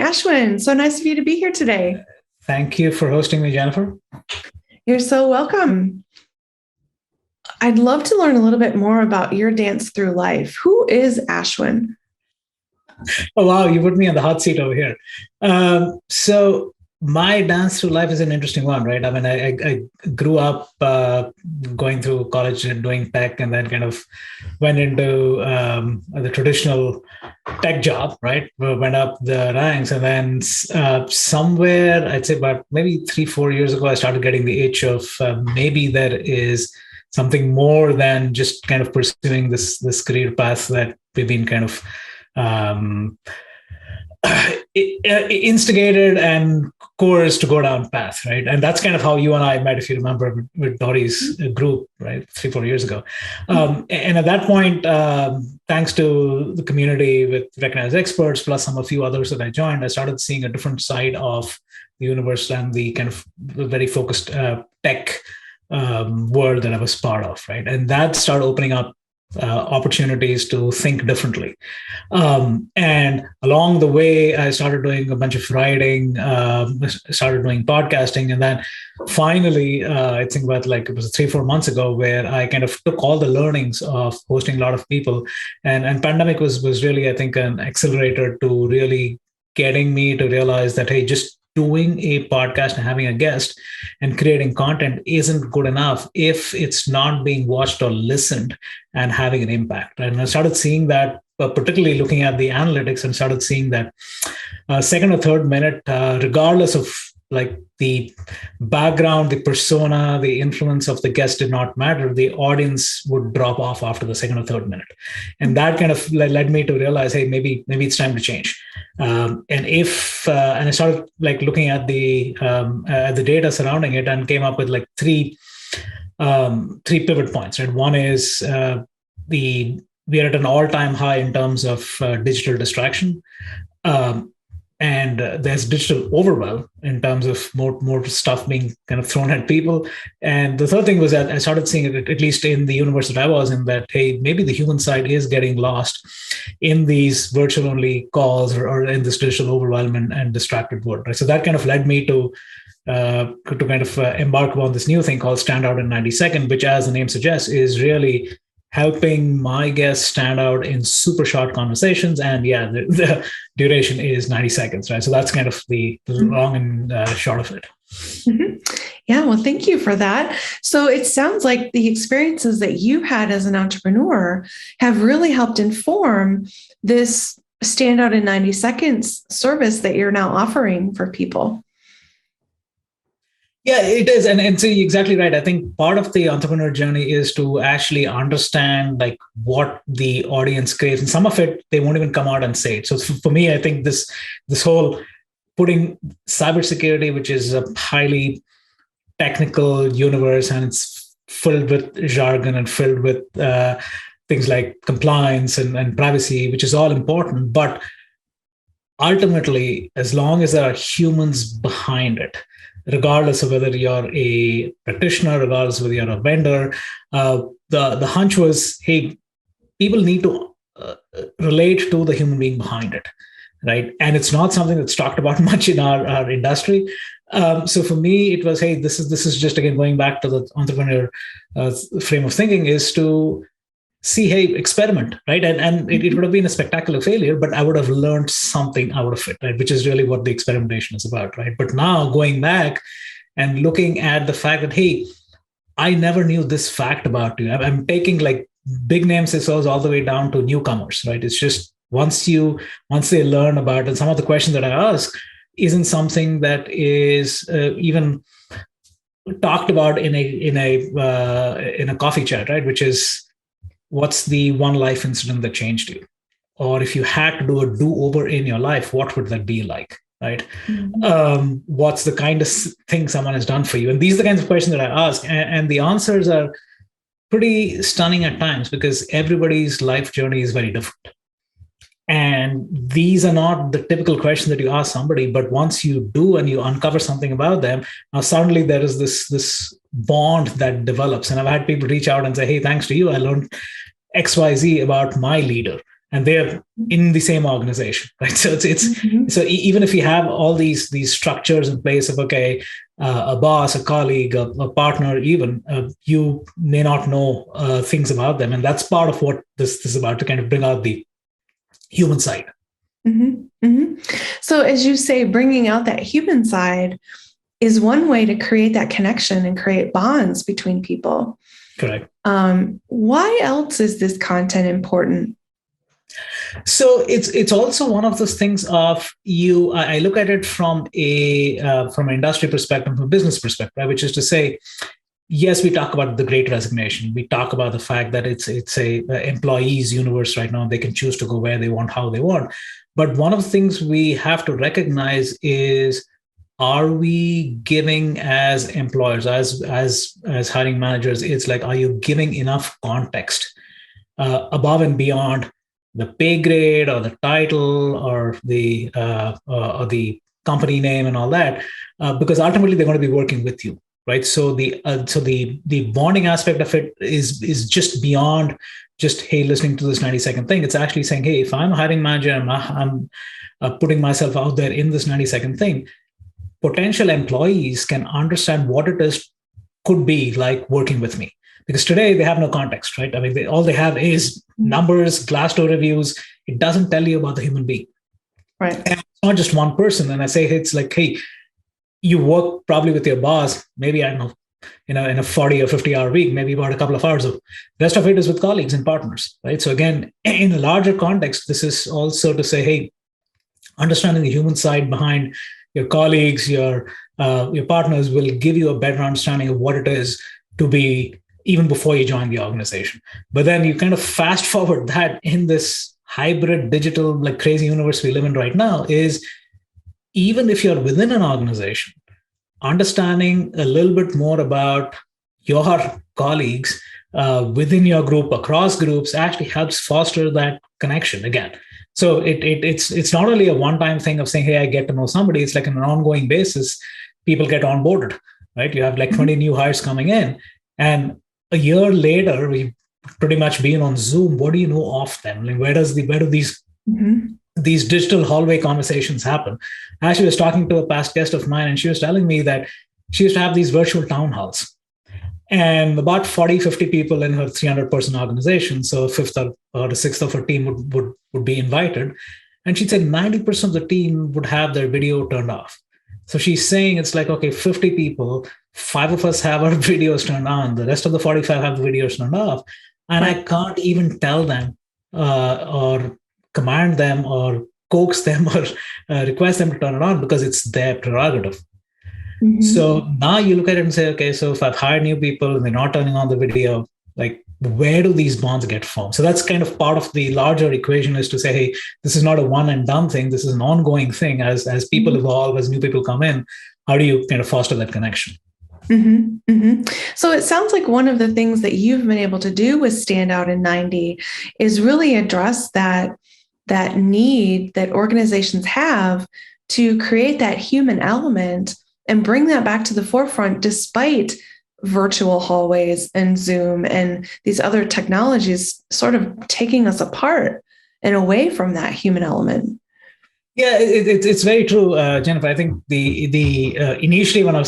Ashwin. So nice of you to be here today. Thank you for hosting me, Jennifer. You're so welcome. I'd love to learn a little bit more about your dance through life. Who is Ashwin? Oh, wow. You put me on the hot seat over here. So my dance through life is an interesting one, right? I mean, I grew up going through college and doing tech, and then kind of went into the traditional tech job, right? Went up the ranks. And then somewhere, I'd say about maybe 3-4 years ago, I started getting the itch of maybe there is something more than just kind of pursuing this career path that we've been kind of instigated and coerced to go down path, right? And that's kind of how you and I met, if you remember, with Dory's group, right, 3-4 years ago. And at that point, thanks to the community with recognized experts, plus a few others that I joined, I started seeing a different side of the universe and the kind of very focused tech world that I was part of, right? And that started opening up opportunities to think differently. And along the way, I started doing a bunch of writing, started doing podcasting. And then finally, I think about it was 3-4 months ago where I kind of took all the learnings of hosting a lot of people. And pandemic was really, I think, an accelerator to really getting me to realize that, hey, just doing a podcast and having a guest and creating content isn't good enough if it's not being watched or listened and having an impact. And I started seeing that, particularly looking at the analytics, and started seeing that second or third minute, regardless of the background, the persona, the influence of the guest did not matter. The audience would drop off after the second or third minute. And that kind of led me to realize, hey, maybe it's time to change. And I started looking at the data surrounding it and came up with three pivot points. Right, one is we are at an all-time high in terms of digital distraction. And there's digital overwhelm in terms of more stuff being kind of thrown at people. And the third thing was that I started seeing it, at least in the universe that I was in, that, hey, maybe the human side is getting lost in these virtual only calls or in this digital overwhelm and distracted world. Right? So that kind of led me to kind of embark upon this new thing called Stand Out in 90 Seconds, which, as the name suggests, is really helping my guests stand out in super short conversations. And yeah, the duration is 90 seconds, right? So that's kind of the long and short of it. Mm-hmm. Yeah, well, thank you for that. So it sounds like the experiences that you had as an entrepreneur have really helped inform this Stand Out in 90 Seconds service that you're now offering for people. Yeah, it is. And so you're exactly right. I think part of the entrepreneur journey is to actually understand what the audience craves. And some of it, they won't even come out and say it. So for me, I think this whole putting cybersecurity, which is a highly technical universe, and it's filled with jargon and filled with things like compliance and privacy, which is all important. But ultimately, as long as there are humans behind it, regardless of whether you're a practitioner, regardless of whether you're a vendor, the hunch was, hey, people need to relate to the human being behind it, right? And it's not something that's talked about much in our industry. So for me, it was, hey, this is just, again, going back to the entrepreneur frame of thinking, is to see, hey, experiment, right? And it would have been a spectacular failure, but I would have learned something out of it, right? Which is really what the experimentation is about, right? But now going back and looking at the fact that, hey, I never knew this fact about you. I'm taking big name CISOs all the way down to newcomers, right? It's just once they learn about it, and some of the questions that I ask isn't something that is even talked about in a coffee chat, right? Which is, what's the one life incident that changed you? Or if you had to do a do-over in your life, what would that be like, right? Mm-hmm. What's the kind of thing someone has done for you? And these are the kinds of questions that I ask. And the answers are pretty stunning at times, because everybody's life journey is very different. And these are not the typical question that you ask somebody, but once you do and you uncover something about them, now suddenly there is this bond that develops. And I've had people reach out and say, hey, thanks to you, I learned XYZ about my leader. and they're in the same organization, right? So even if you have all these structures in place of, okay, a boss, a colleague, a partner, even you may not know things about them, and that's part of what this is about, to kind of bring out the human side. So as you say, bringing out that human side is one way to create that connection and create bonds between people. Correct. Why else is this content important? So it's also one of those things of you. I look at it from an industry perspective, from a business perspective, right? Which is to say, yes, we talk about the Great Resignation. We talk about the fact that it's a employees universe right now. They can choose to go where they want, how they want. But one of the things we have to recognize is, are we giving, as employers, as hiring managers, it's like, are you giving enough context above and beyond the pay grade or the title or the company name and all that? Because ultimately they're going to be working with you, right? So the bonding aspect of it is just beyond just, hey, listening to this 90-second thing. It's actually saying, hey, if I'm a hiring manager and I'm putting myself out there in this 90-second thing, potential employees can understand what it is could be like working with me. Because today they have no context, right? I mean, all they have is numbers, Glassdoor reviews. It doesn't tell you about the human being. Right. And it's not just one person. And I say, it's like, hey, you work probably with your boss, maybe, I don't know, in a 40 or 50-hour week, maybe about a couple of hours. The rest of it is with colleagues and partners, right? So again, in a larger context, this is also to say, hey, understanding the human side behind your colleagues, your partners will give you a better understanding of what it is to be, even before you join the organization. But then you kind of fast forward that in this hybrid digital, like crazy universe we live in right now, is even if you're within an organization, understanding a little bit more about your colleagues within your group, across groups, actually helps foster that connection again. So it's not only a one-time thing of saying, hey, I get to know somebody. It's like on an ongoing basis, people get onboarded, right? You have like 20 new hires coming in, and a year later, we've pretty much been on Zoom. What do you know of them? Like, where do these digital hallway conversations happen? I actually was talking to a past guest of mine, and she was telling me that she used to have these virtual town halls, and about 40, 50 people in her 300-person organization, so a fifth or a sixth of her team would be invited. And she said 90% of the team would have their video turned off. So she's saying it's like, okay, 50 people, 5 of us have our videos turned on. The rest of the 45 have the videos turned off. And I can't even tell them or command them or coax them or request them to turn it on, because it's their prerogative. So now you look at it and say, okay, so if I've hired new people and they're not turning on the video, like, where do these bonds get formed? So that's kind of part of the larger equation, is to say, hey, this is not a one and done thing. This is an ongoing thing. As people evolve, as new people come in, how do you kind of foster that connection? So it sounds like one of the things that you've been able to do with Stand Out in 90 is really address that need that organizations have to create that human element and bring that back to the forefront, despite virtual hallways and Zoom and these other technologies sort of taking us apart and away from that human element. Yeah, it's very true, Jennifer. I think the initially when I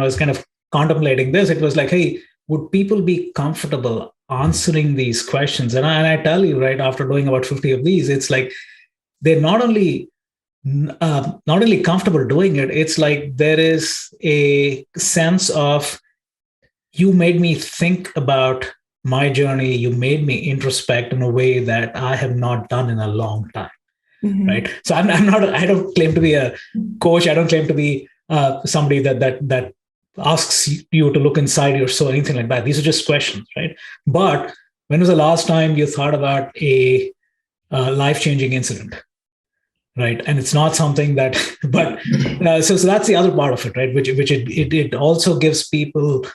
was kind of contemplating this, it was like, hey, would people be comfortable answering these questions? And I tell you, right, after doing about 50 of these, it's like they're not only comfortable doing it, it's like there is a sense of, you made me think about my journey. You made me introspect in a way that I have not done in a long time. Right. So I don't claim to be a coach. I don't claim to be somebody that asks you to look inside your soul, anything like that. These are just questions, right? But when was the last time you thought about a life-changing incident? Right. And it's not something that, but so that's the other part of it, right? Which it also gives people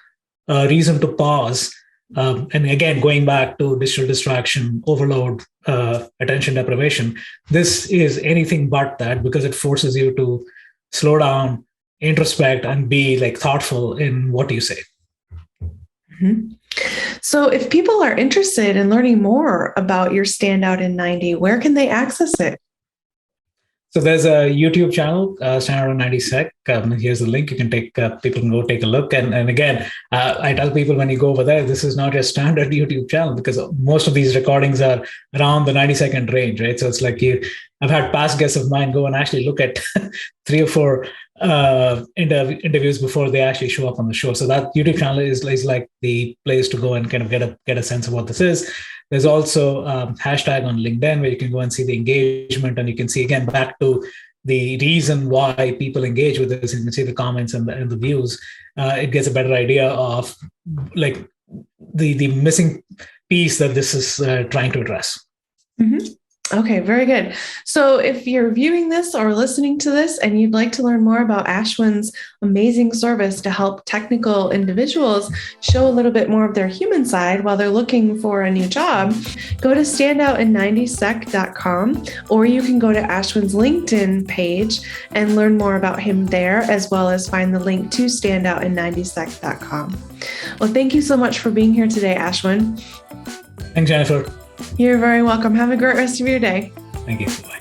a reason to pause. And again, going back to digital distraction, overload, attention deprivation, this is anything but that, because it forces you to slow down, introspect, and be like thoughtful in what you say. So if people are interested in learning more about your Standout in 90, where can they access it? So there's a YouTube channel, Standard 90 Sec. Here's the link. You can people can go take a look. And again, I tell people when you go over there, this is not your standard YouTube channel because most of these recordings are around the 90-second range, right? So it's like I've had past guests of mine go and actually look at 3 or 4 interviews before they actually show up on the show. So that YouTube channel is like the place to go and kind of get a sense of what this is. There's also hashtag on LinkedIn where you can go and see the engagement, and you can see again back to the reason why people engage with this. You can see the comments and the views. It gets a better idea of like the missing piece that this is trying to address. Mm-hmm. Okay, very good. So if you're viewing this or listening to this and you'd like to learn more about Ashwin's amazing service to help technical individuals show a little bit more of their human side while they're looking for a new job, go to standoutin90sec.com, or you can go to Ashwin's LinkedIn page and learn more about him there, as well as find the link to standoutin90sec.com. Well, thank you so much for being here today, Ashwin. Thanks, Jennifer. You're very welcome. Have a great rest of your day. Thank you. Bye.